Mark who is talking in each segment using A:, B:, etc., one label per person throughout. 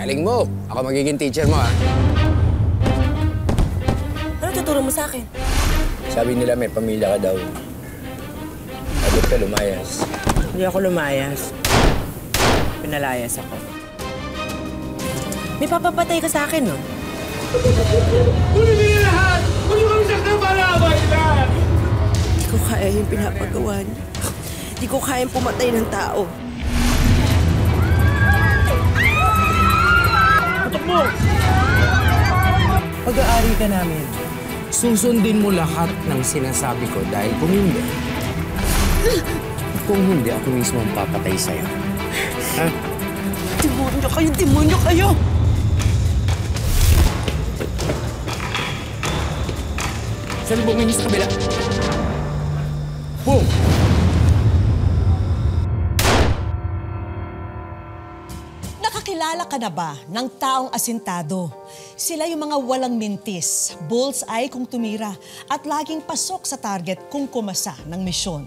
A: Galing mo. Ako magiging teacher mo, ha?
B: Ano tuturo mo sa akin?
A: Sabi nila may pamilya ka daw. Abot ka, lumayas.
B: Hindi ako lumayas. Pinalayas ako. May papapatay ka sa akin, no?
C: Kunin niyo lahat! Huwag niyo kami saktan para lahat!
B: Hindi ko kaya yung pinapagawa niyo. Hindi ko kaya pumatay ng tao.
C: Patok mo!
A: Pag-aari ka namin. Susundin mo lahat ng sinasabi ko dahil kung hindi, ako mismo ang papatay sa'yo. Ha?
B: Demonyo kayo! Demonyo kayo!
A: Salubungin niyo sa kabila. Boom!
D: Nakakilala ka na ba ng taong asintado? Sila yung mga walang mintis, bullseye kung tumira, at laging pasok sa target kung kumasa ng misyon.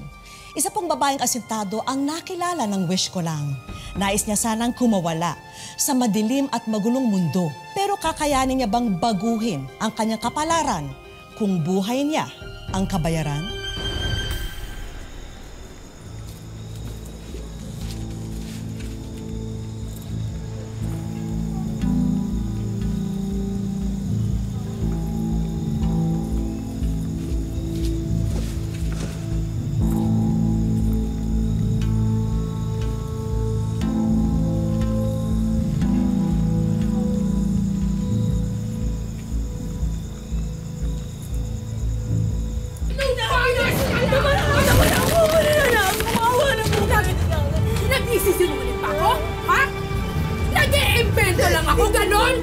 D: Isa pong babaeng asintado ang nakilala ng wish ko lang. Nais niya sanang kumawala sa madilim at magulong mundo. Pero kakayanin niya bang baguhin ang kanyang kapalaran kung buhay niya ang kabayaran?
E: Nag-isisinungaling pa ako? Ha? Nag-iimbento lang ako, ganon?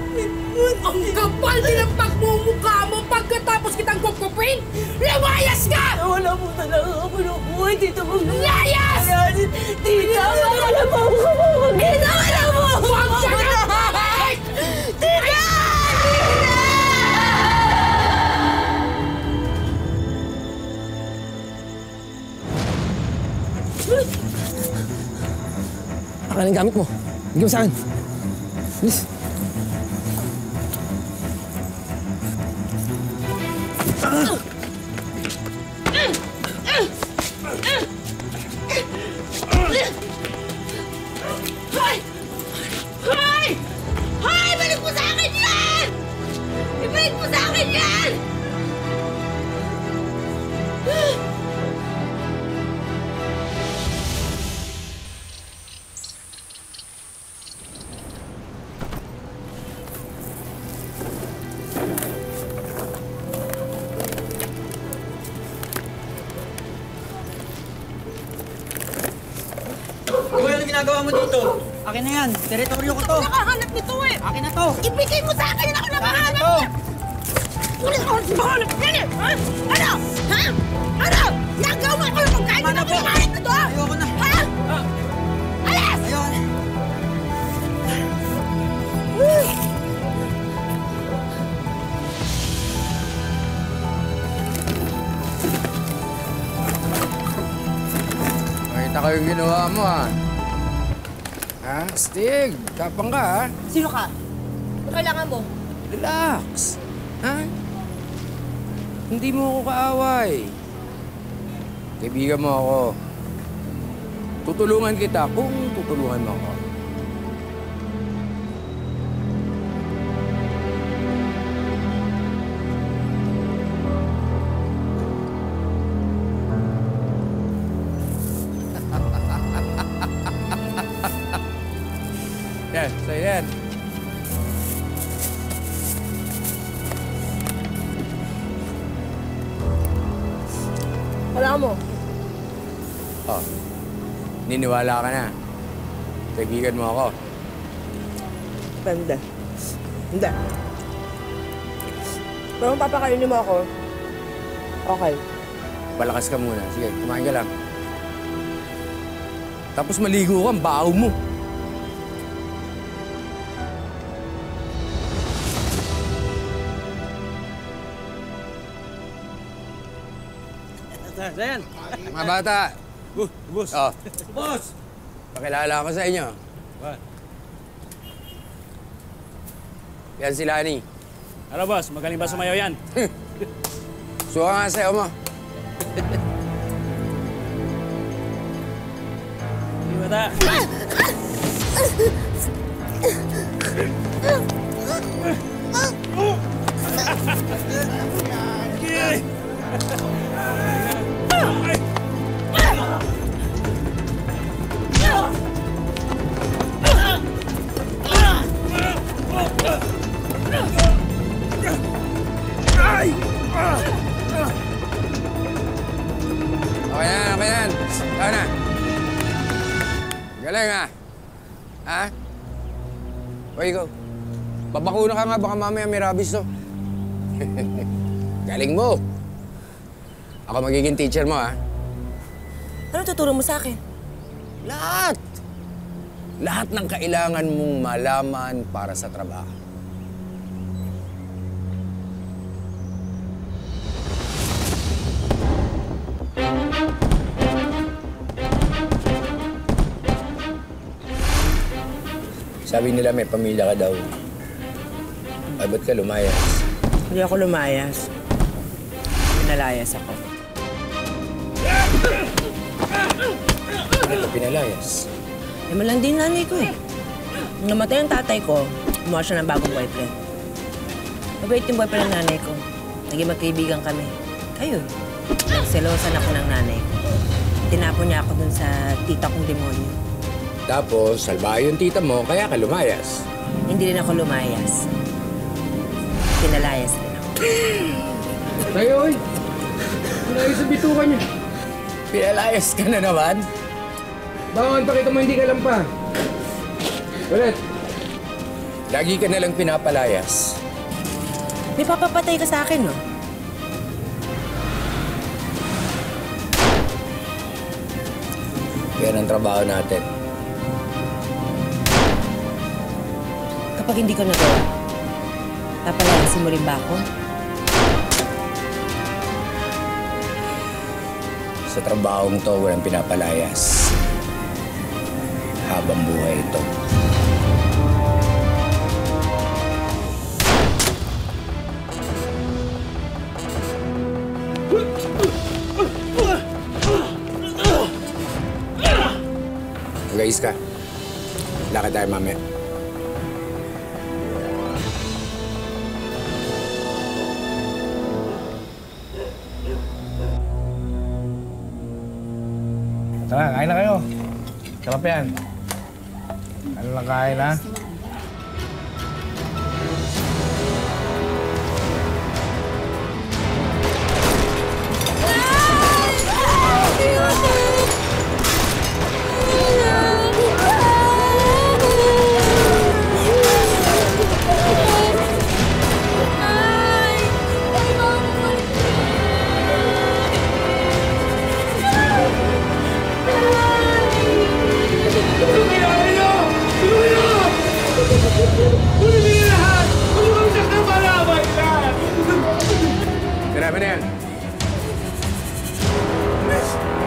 E: Ang kapal din ang pagmumukha mo pagkatapos kitang kukupin! Lumayas ka!
B: Wala po talaga ako ng buhay dito.
E: Layas!
B: Tita, wala po ako kumagin! Wala po ako
E: Huwag ka na!
B: Tita!
A: Akin ang gamit mo. Bigyan mo sa akin. Bilis.
E: Hoy! Hoy! Hoy! Ibalik mo sa akin yan! Ibalik mo sa akin yan!
F: Ano ginagawa mo dito? Akin na yan. Teritoryo ko to.
E: Nakahanap nito eh!
F: Akin na to.
E: Ibigay mo sa akin! Ako
F: Akin na
E: nakahanap
F: to.
E: niya! Ulit ako nakahanap yan eh! Ha? Ano? Ha? Ano? Nagaw mo ako ng pagkain! Ano ko nakahanap na to?
F: Ayoko na.
E: Ha? Alas!
F: Ayoko na.
A: Makita ko yung ginawa mo, ha? Ha? Stig, tapang ka, ha?
B: Sino ka? Ano kailangan mo?
A: Relax. Ha? Hindi mo ako kaaway. Kaibigan mo ako. Tutulungan kita kung tutulungan mo ako. Yan, sa'yo yan.
B: Kailangan mo?
A: Oh, niniwala ka na. Kaibigan mo ako.
B: Hindi. Hindi. Pero kung papakainin mo ako, okay.
A: Palakas ka muna. Sige, kumain ka lang. Tapos maligo ka, ang baho mo.
F: Ayan.
A: Mga bata.
F: Boss.
A: Oh,
F: Boss.
A: pakilala ko sa inyo. Yan si Lani.
F: Ano, boss? Magaling ba sumayaw yan?
A: Suka nga sa'yo mo.
F: Hindi ba ta?
A: Okay na. Tama na. Galing ha. Ha? O ikaw, babakuna ka nga, baka mamaya may rabies to. Galing mo. Ako magiging teacher mo ha.
B: Ano tuturo mo sa akin?
A: Lahat. Lahat ng kailangan mong malaman para sa trabaho. Sabi nila may pamilya ka daw. Ay, ba't ka lumayas?
B: Hindi ako lumayas. Pinalayas ako.
A: Bakit ka pinalayas?
B: Naman lang din nanay ko eh. Nung namatay ang tatay ko, gumawa siya ng bagong boyfriend. Mabait yung boyfriend ng nanay ko. Naging magkaibigan kami. Ayun, nagselosan ako ng nanay ko. Tinapon niya ako dun sa tita kong demonyo.
A: Tapos, salbahe yung tita mo, kaya ka lumayas.
B: Hindi rin ako lumayas. Pinalayas rin ako.
A: Tayo, oy! Lumayas sa bitukan niya. Pinalayas ka na naman? Bakit pakita mo hindi ka lang pa? Ulit. Lagi ka nalang pinapalayas.
B: May papapatay ka sa akin, no?
A: Yan ang trabaho natin.
B: Kapag hindi ko nagawa, papalayasin mo rin ba ako?
A: Sa trabahong to, walang pinapalayas. Habang buhay ito. Mag-ayos ka. Lakad tayo mamaya.
C: Tara, kain na kayo. Sarap yan. Ano lang kain, ha?
A: Grabe na yan.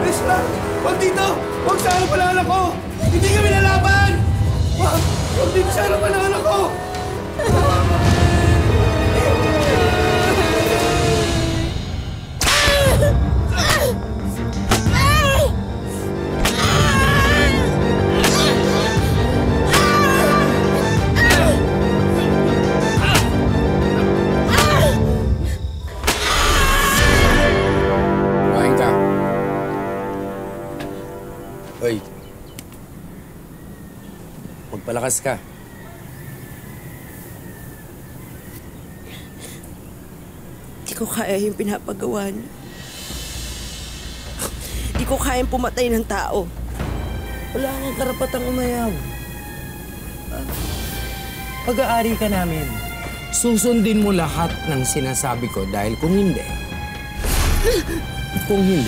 C: Miss lang! Huwag dito! Huwag sa harap ng anak ko! Hindi kami lalaban! Huwag dito sa harap ng anak ko!
A: Kumain ka. Hoy. Magpalakas ka.
B: Di ko kaya yung pinapagawa niyo. Di ko kayang pumatay ng tao.
G: Wala kang karapatang umayaw. Pag-aari ka namin.
A: Susundin mo lahat ng sinasabi ko dahil kung hindi,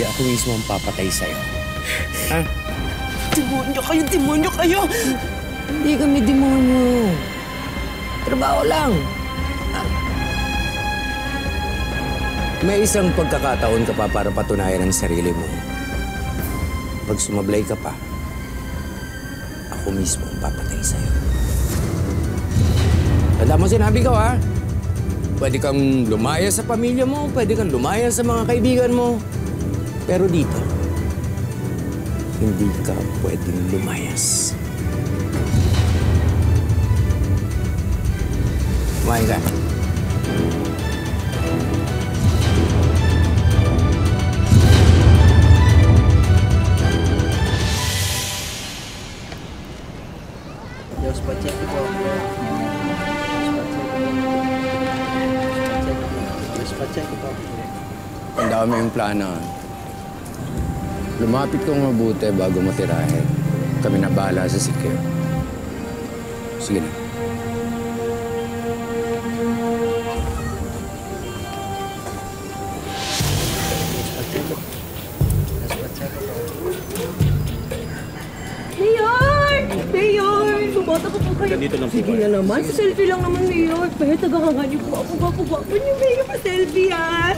A: ako mismo ang papatay sa'yo. Ha?
B: Demonyo kayo! Demonyo kayo!
G: Hindi kami demonyo. Trabaho lang.
A: May isang pagkakataon ka pa para patunayan ang sarili mo. Pag sumablay ka pa, ako mismo ang papatay sa'yo. Tanda mo sinabi ko, ha? Pwede kang lumaya sa pamilya mo, pwede kang lumaya sa mga kaibigan mo. Pero dito, hindi ka pwedeng lumayas. Kumain ka.
G: Diyos Pacheco po. Diyos Pacheco po.
A: Ang dami yung plano. Lumapit kong mabuti bago mo tirahin. Kami na bahala sa sikyo. Sige na.
E: Mayor! Mayor! Bumata ko po kayo. Sige na naman. Sa selfie lang naman, Mayor. Pero tagahangan niyo po ako. Gwapo-gwapo niyo, Mayor. Pa-selfie, ha?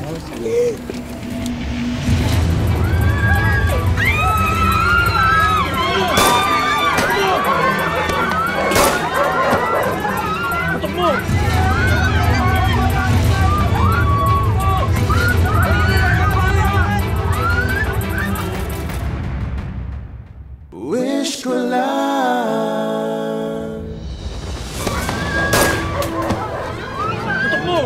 C: Wish ko lang. Tutok mo!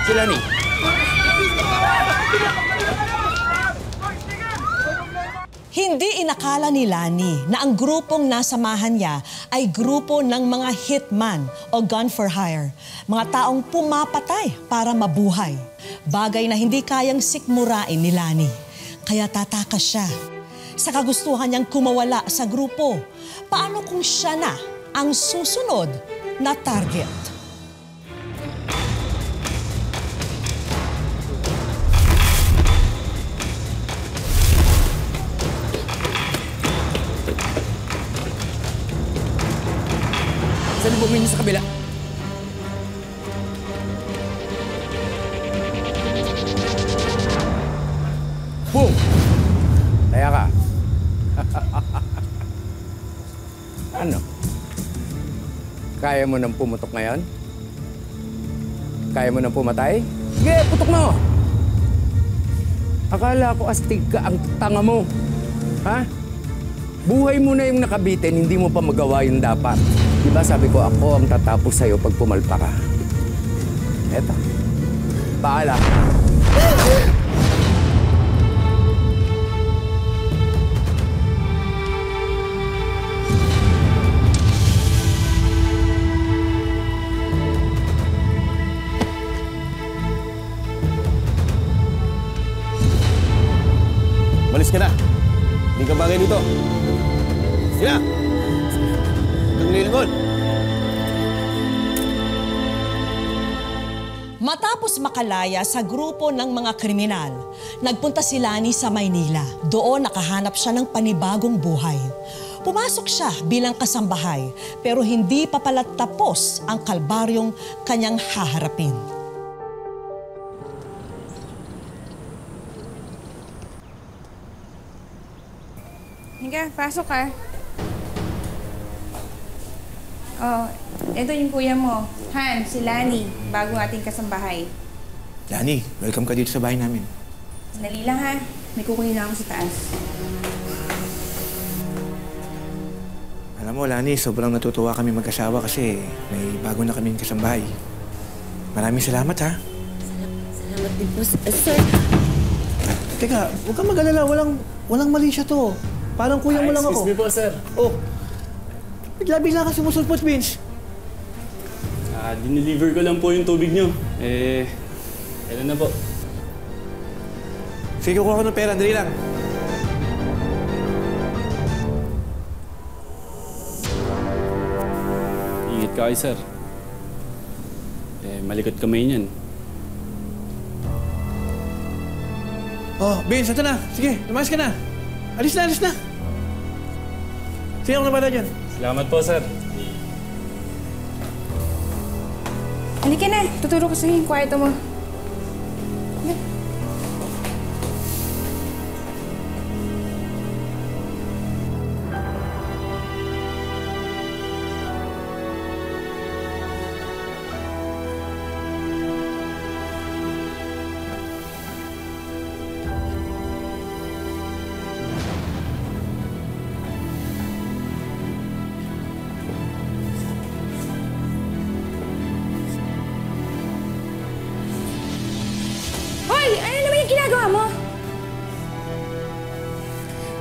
A: Sila ni.
D: Hindi inakala ni Lani na ang grupong nasamahan niya ay grupo ng mga hitman o gun for hire. Mga taong pumapatay para mabuhay. Bagay na hindi kayang sikmurain ni Lani. Kaya tatakas siya. Sa kagustuhan niyang kumawala sa grupo. Paano kung siya na ang susunod na target?
A: Saan bumili sa kabila? Boom! Kaya ka. Ano? Kaya mo nang pumutok ngayon? Kaya mo nang pumatay? Sige, putok mo! Akala ko astig ka ang tanga mo. Ha? Buhay mo na yung nakabitin, hindi mo pa magawa yung dapat. Diba sabi ko, ako ang tatapos sa'yo pag pumalpa ka. Eto. Paala.
C: Malis ka na. Hindi ka bagay dito. Sige na. Huwag nililingon.
D: Matapos makalaya sa grupo ng mga kriminal, nagpunta si Lani sa Maynila. Doon nakahanap siya ng panibagong buhay. Pumasok siya bilang kasambahay, pero hindi pa pala tapos ang kalbaryong kanyang haharapin.
H: Hinga, pasok ka. Oh, ito yung kuya mo. Han, si Lani, bagong ating kasambahay.
C: Lani, welcome ka dito sa bahay namin.
H: Sandali lang ha, may kukunin na ako sa taas.
C: Alam mo, Lani, sobrang natutuwa kami mag-asawa kasi may bago na kaming kasambahay. Maraming salamat, ha?
G: Salamat din po, sir.
C: Teka, huwag kang mag-alala. Walang mali siya to. Parang kuya mo lang ako.
I: Excuse me po, sir.
C: Oh, bigla-bigla ka sumusulpot, Vince.
I: Dineliver ko lang po yung tubig nyo. Kailan na po?
C: Sige, kukuha ko ng pera. Dali lang.
I: Ingat ka kayo, sir. Malikot kamay niyan.
C: Oh, Vince, ito na. Sige, lumayas ka na. Alis na, alis na. Sige ako na ba na dyan?
I: Salamat po, sir.
H: Halika na, tuturo ko sa'yo yung kwarto mo.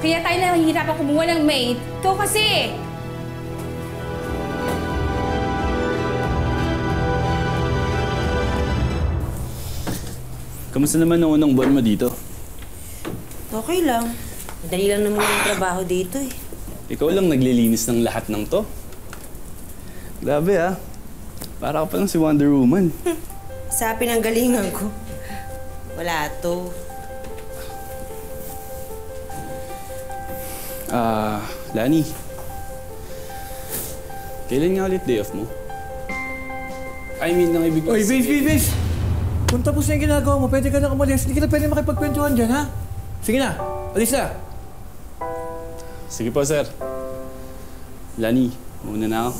H: Kaya tayo na mahihirapan kumuha ng maid. Ikaw kasi!
I: Kamusta naman ang unang buwan mo dito?
B: Okay lang. Madali lang naman yung trabaho dito eh.
I: Ikaw lang naglilinis ng lahat ng to. Grabe ah. Para ka palang si Wonder Woman.
B: Sa pinanggalingan ko, wala to.
I: Lani. Kailan nga ulit day off mo? I mean, ang ibig ko...
C: Oy, Vince! Kung tapos na yung ginagawa mo, pwede ka na umalis. Hindi ka na pwede makipagkwentuhan dyan, ha? Sige na, alis na.
I: Sige po, sir. Lani, muna na ako.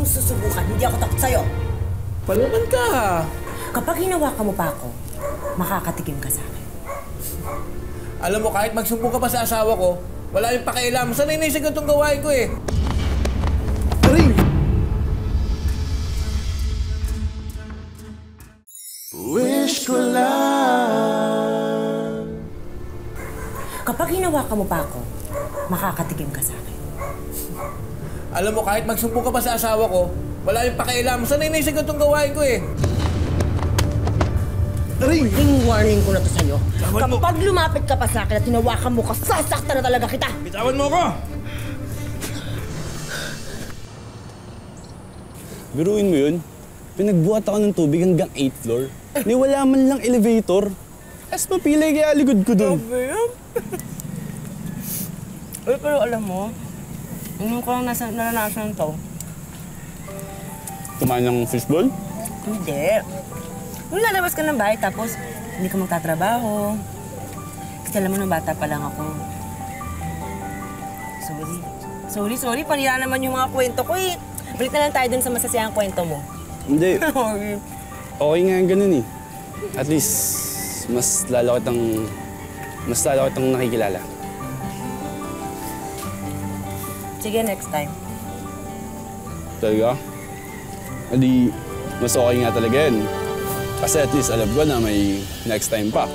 B: Susubukan, hindi ako takot sa'yo.
C: Palaman ka!
B: Kapag hinawakan mo pa ako, makakatikim ka sa akin.
C: Alam mo, kahit magsumbong ka pa sa asawa ko, wala yung pakialam. Sanay na yung sigurong gawain ko eh. Aray! Wish ko lang.
B: Kapag hinawakan mo pa ako, makakatikim ka sa akin.
C: Alam mo, kahit magsumbong ka pa sa asawa ko, wala yung pakialam. Sanay na yung sigurong gawain ko eh. Aray!
B: Warning ko na to sa'yo. Kapag lumapit ka pa sa akin at hinawakan mo ka, sasaktan na talaga kita!
C: Bitawan mo ako!
I: Biruin mo yun. Pinagbuhat ako ng tubig hanggang 8th floor. Ni wala man lang elevator. As mapilay kaya ligod ko dun.
B: Pero alam mo, ano ko lang naranasan to?
I: Tumahan ng fishball?
B: Hindi. Kung lalabas ka ng bahay tapos hindi ka magtatrabaho. Kasi alam mo, nung bata pa lang ako. Sorry. Panira naman yung mga kwento ko eh. Balik na lang tayo dun sa masasayang kwento mo.
I: Hindi. Okay nga ganun eh. At least, mas lalo kitang nakikilala.
B: Sige, next time.
I: Talaga? Hindi, mas okay nga talaga yan. Kasi at least alam ko na may next time pa.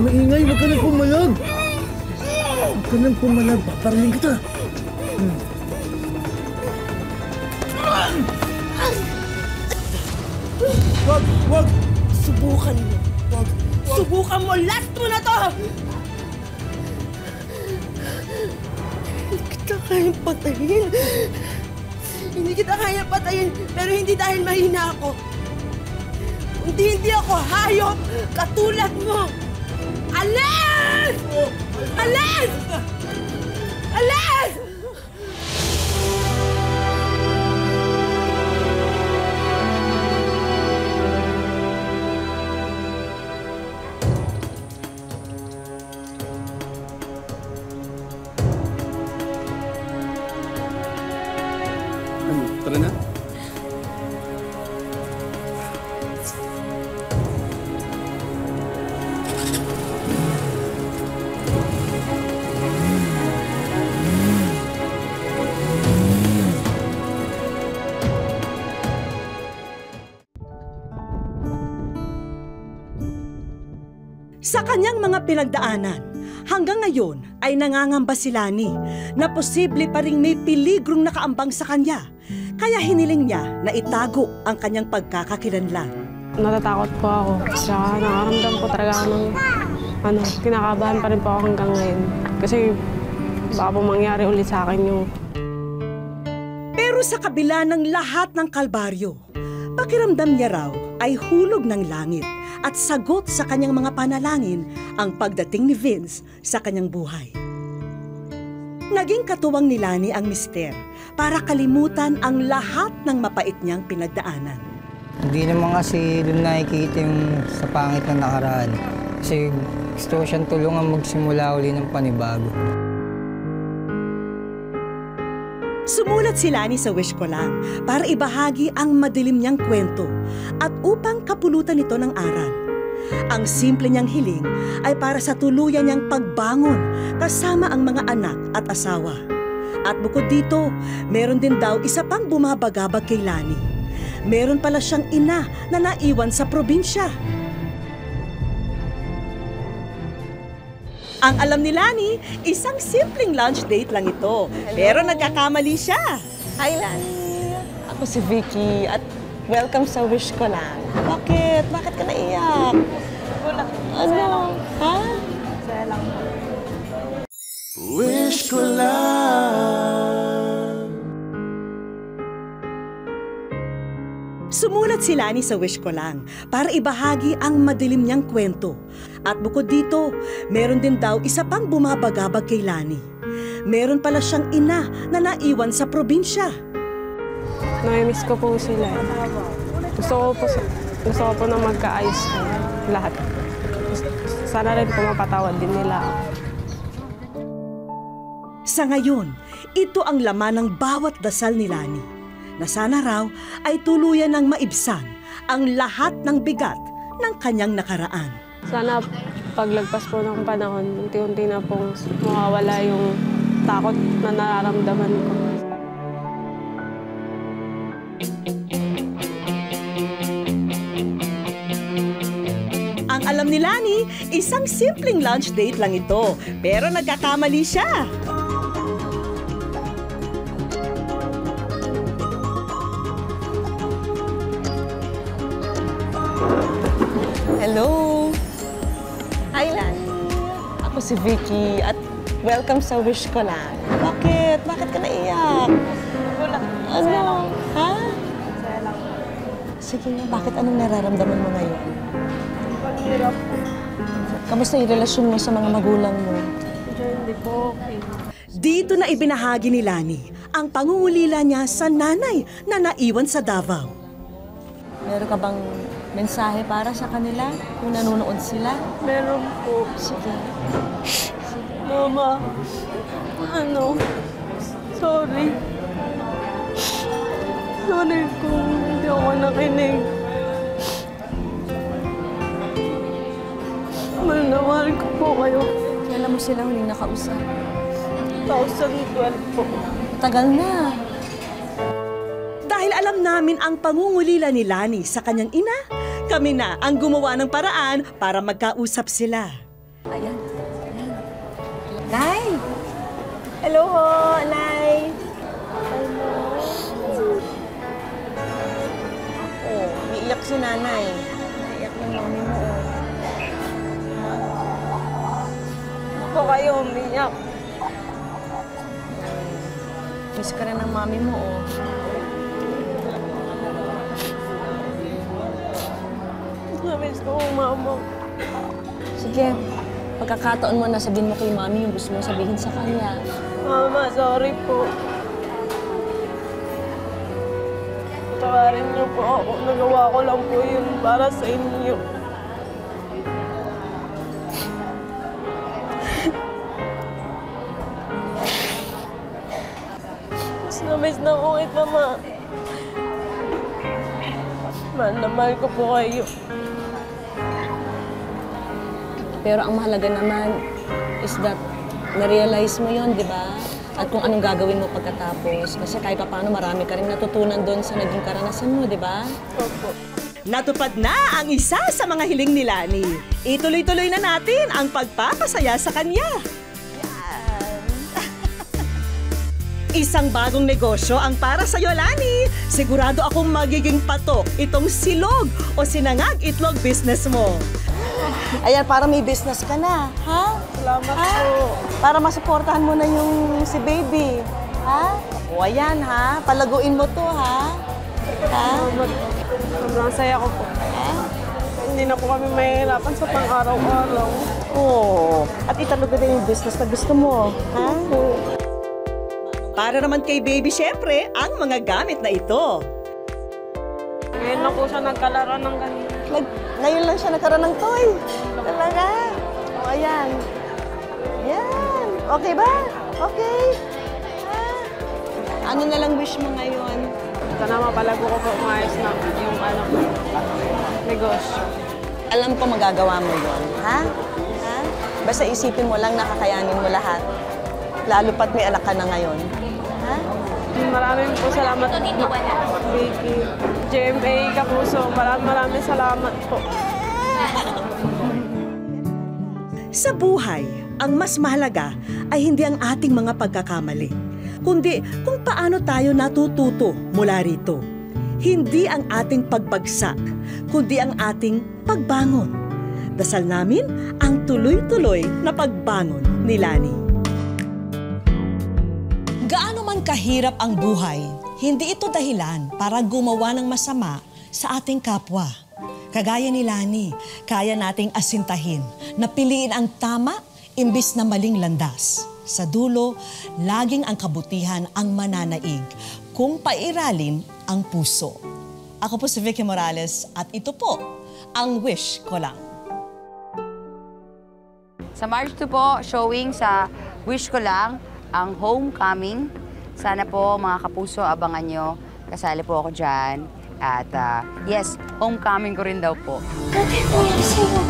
C: Maingay, huwag ka nang pumalag. Huwag ka nang pumalag, paparaling kita. Wag!
B: Subukan mo. Subukan mo! Last mo na to! Hindi kita kayang patayin. Hindi kita kayang patayin, pero hindi dahil mahina ako. Hindi ako hayop katulad mo! Alis! Alis! Alis!
I: Tara na.
D: Sa kanyang mga pinagdaanan, hanggang ngayon ay nangangamba si Lani na posible pa ring may peligrong nakaambang sa kanya. Kaya hiniling niya na itago ang kanyang pagkakakilanlan.
J: Natatakot po ako. Tsaka nakaramdam po talaga ako ng kinakabahan pa rin po ako hanggang ngayon. Kasi baka po mangyari ulit sa akin yung...
D: Pero sa kabila ng lahat ng kalbaryo, pakiramdam niya raw ay hulog ng langit at sagot sa kanyang mga panalangin ang pagdating ni Vince sa kanyang buhay. Naging katuwang ni Lani ang mister para kalimutan ang lahat ng mapait niyang pinagdaanan.
F: Hindi naman kasi doon nakikita yung sa pangit na nakaraan. Kasi gusto ko siyang tulungan magsimula uli ng panibago.
D: Sumulat si Lani sa Wish Ko Lang para ibahagi ang madilim niyang kwento at upang kapulutan ito ng aral. Ang simple niyang hiling ay para sa tuluyan niyang pagbangon kasama ang mga anak at asawa. At bukod dito, meron din daw isa pang bumabagabag kay Lani. Meron pala siyang ina na naiwan sa probinsya. Ang alam ni Lani, isang simpleng lunch date lang ito. Hello. Pero nagkakamali siya.
K: Hi, Lani. Ako si Vicky at welcome sa Wish Ko Lang. Bakit? Bakit ka naiyak? Wala. Ano? Ha?
J: Saya lang.
C: Wish ko lang.
D: Sumulat si Lani sa Wish Ko Lang para ibahagi ang madilim niyang kwento. At bukod dito, meron din daw isa pang bumabagabag kay Lani. Meron pala siyang ina na naiwan sa probinsya.
J: Nami-miss ko po sila. Gusto ko po na magkaayos lahat. Sana rin po mapatawad din nila ako.
D: Sa ngayon, ito ang laman ng bawat dasal ni Lani, na sana raw ay tuluyan ng maibsan ang lahat ng bigat ng kanyang nakaraan.
J: Sana paglagpas po ng panahon, unti-unti na pong mawawala yung takot na nararamdaman ko.
D: Ang alam ni Lani, isang simpleng lunch date lang ito, pero nagkakamali siya.
K: Hello. Hi, Lani. Ako si Vicky at welcome sa Wish Ko Lang. Bakit? Bakit ka naiyak? Wala. Ano? Ha?
J: Saya lang.
K: Sige nga, bakit anong nararamdaman mo ngayon?
J: Paghirap po.
K: Kamusta yung relasyon mo sa mga magulang mo?
J: Hindi po okay.
D: Dito na ibinahagi ni Lani ang pangungulila niya sa nanay na naiwan sa Davao.
K: Meron ka bang mensahe para sa kanila kung nanonood sila?
J: Meron po.
K: Sige.
J: Mama, sorry. Sorry kung hindi ako nakinig. Mahal na mahal ko po kayo.
K: Kailan mo sila huling nakausap?
J: 2012 po.
K: Tagal na.
D: Dahil alam namin ang pangungulila ni Lani sa kanyang ina, kami na ang gumawa ng paraan para magkausap sila.
K: Ayan. Nay! Hello ho, Nay! Oh, umiiyak si Nanay. Umiiyak ng mami mo, oh.
J: Ako kayo umiyak.
K: Miss ka rin ng mami mo, oh.
J: Namiss ko ang mama.
K: Sige, pagkakataon mo na sabihin mo kay mami yung gusto mo sabihin sa kanya.
J: Mama, sorry po. Patawarin niyo po ako. Nagawa ko lang po yun para sa inyo. Mas na-miss na ko kita, ma. Mahal na mahal ko po kayo.
K: Pero ang mahalaga naman is that na-realize mo yon, di ba? At kung anong gagawin mo pagkatapos. Kasi kahit pa paano marami ka rin natutunan doon sa naging karanasan mo, di ba?
J: Opo.
D: Natupad na ang isa sa mga hiling ni Lani. Ituloy-tuloy na natin ang pagpapasaya sa kanya. Isang bagong negosyo ang para sa'yo, Lani. Sigurado akong magiging patok itong silog o sinangag itlog business mo.
K: Ayan, para may business ka na, ha?
J: Salamat po.
K: Para masuportahan mo na yung si baby, ha? O ayan, ha? Palaguin mo to, ha? Ha?
J: Sobrang saya ko po. Hindi na po kami mahihirapan sa pang-araw-araw.
K: Oo. At italog din yung business na gusto mo, ha?
D: Para naman kay baby, syempre, ang mga gamit na ito.
J: Ngayon na po siya nagkalaro ng ganito.
K: Ngayon lang siya nagkaroon ng toy. Talaga. O, ayan. Yan. Okay ba? Okay. Ha? Ano na lang wish mo ngayon?
J: Sana mapalago ko po umayos na yung negosyo.
K: Alam ko magagawa mo yon, ha? Ha? Basta isipin mo lang nakakayanin mo lahat. Lalo pat may anak ka na ngayon. Ha?
J: Maraming po salamat, Vicky. GMA Kapuso, maraming salamat po.
D: Sa buhay, ang mas mahalaga ay hindi ang ating mga pagkakamali, kundi kung paano tayo natututo mula rito. Hindi ang ating pagbagsak, kundi ang ating pagbangon. Dasal namin ang tuloy-tuloy na pagbangon ni Lani. Gaano man kahirap ang buhay, hindi ito dahilan para gumawa ng masama sa ating kapwa. Kagaya ni Lani, kaya nating asintahin na piliin ang tama imbis na maling landas. Sa dulo, laging ang kabutihan ang mananaig kung pairalin ang puso. Ako po si Vicky Morales at ito po ang Wish Ko Lang.
L: Sa March 2 po, showing sa Wish Ko Lang, ang Homecoming. Sana po mga kapuso, abangan nyo. Kasali po ako dyan. At yes, homecoming ko rin daw po.
M: Bakit po yan sa'yo?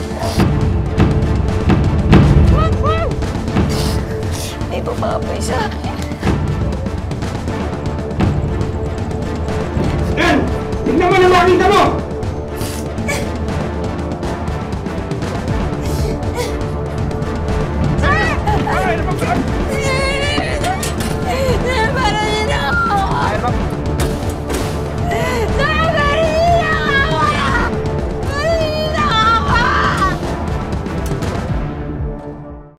M: May bababay sa akin.
C: Yan! Tignan mo na makita mo!